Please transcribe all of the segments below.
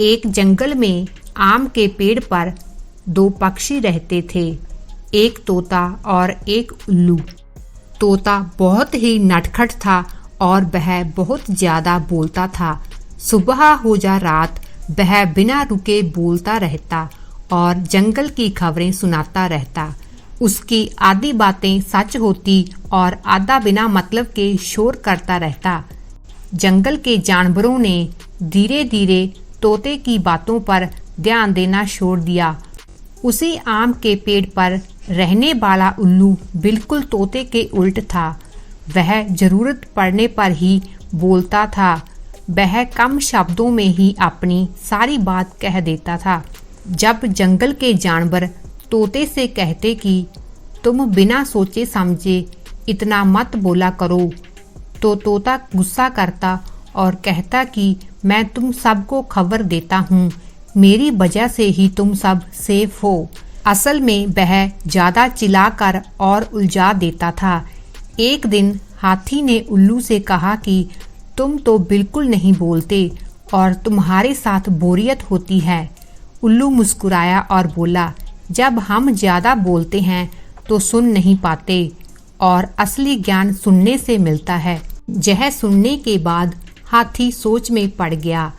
एक जंगल में आम के पेड़ पर दो पक्षी रहते थे, एक तोता और एक उल्लू। तोता बहुत ही नटखट था और वह बहुत ज्यादा बोलता था। सुबह हो जा रात वह बिना रुके बोलता रहता और जंगल की खबरें सुनाता रहता। उसकी आधी बातें सच होती और आधा बिना मतलब के शोर करता रहता। जंगल के जानवरों ने धीरे धीरे तोते की बातों पर ध्यान देना छोड़ दिया। उसी आम के पेड़ पर रहने वाला उल्लू बिल्कुल तोते के उल्ट था। वह जरूरत पड़ने पर ही बोलता था। वह कम शब्दों में ही अपनी सारी बात कह देता था। जब जंगल के जानवर तोते से कहते कि तुम बिना सोचे समझे इतना मत बोला करो, तो तोता गुस्सा करता और कहता कि मैं तुम सबको खबर देता हूँ, मेरी वजह से ही तुम सब सेफ हो। असल में वह ज्यादा चिल्लाकर और उलझा देता था। एक दिन हाथी ने उल्लू से कहा कि तुम तो बिल्कुल नहीं बोलते और तुम्हारे साथ बोरियत होती है। उल्लू मुस्कुराया और बोला, जब हम ज्यादा बोलते हैं तो सुन नहीं पाते और असली ज्ञान सुनने से मिलता है। यह सुनने के बाद हाथी सोच में पड़ गया।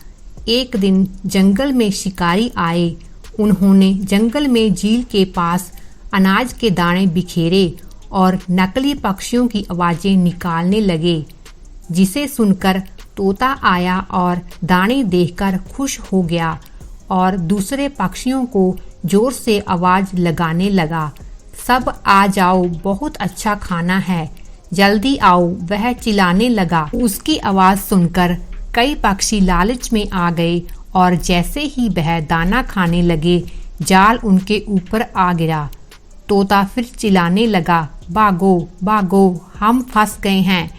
एक दिन जंगल में शिकारी आए। उन्होंने जंगल में झील के पास अनाज के दाने बिखेरे और नकली पक्षियों की आवाजें निकालने लगे, जिसे सुनकर तोता आया और दाने देखकर खुश हो गया और दूसरे पक्षियों को जोर से आवाज लगाने लगा, सब आ जाओ, बहुत अच्छा खाना है, जल्दी आओ। वह चिल्लाने लगा। उसकी आवाज सुनकर कई पक्षी लालच में आ गए और जैसे ही वह दाना खाने लगे, जाल उनके ऊपर आ गिरा। तोता फिर चिल्लाने लगा, भागो भागो, हम फंस गए हैं।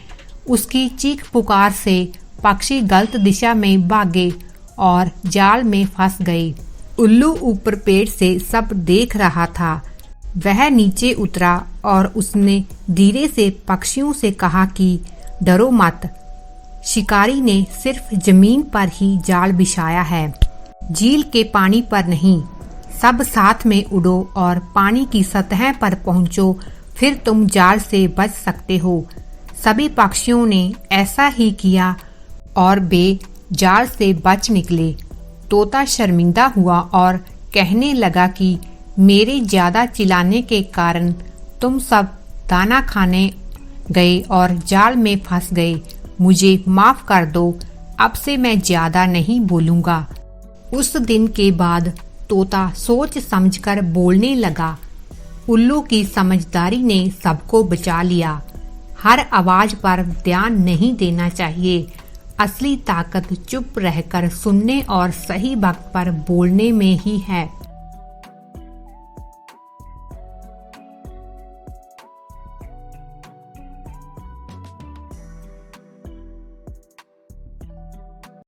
उसकी चीख पुकार से पक्षी गलत दिशा में भागे और जाल में फंस गए। उल्लू ऊपर पेड़ से सब देख रहा था। वह नीचे उतरा और उसने धीरे से पक्षियों से कहा कि डरो मत, शिकारी ने सिर्फ जमीन पर ही जाल बिछाया है, झील के पानी पर नहीं। सब साथ में उड़ो और पानी की सतह पर पहुंचो, फिर तुम जाल से बच सकते हो। सभी पक्षियों ने ऐसा ही किया और वे जाल से बच निकले। तोता शर्मिंदा हुआ और कहने लगा कि मेरे ज्यादा चिल्लाने के कारण तुम सब दाना खाने गए और जाल में फंस गए। मुझे माफ कर दो, अब से मैं ज्यादा नहीं बोलूंगा। उस दिन के बाद तोता सोच समझकर बोलने लगा। उल्लू की समझदारी ने सबको बचा लिया। हर आवाज पर ध्यान नहीं देना चाहिए। असली ताकत चुप रहकर सुनने और सही वक्त पर बोलने में ही है।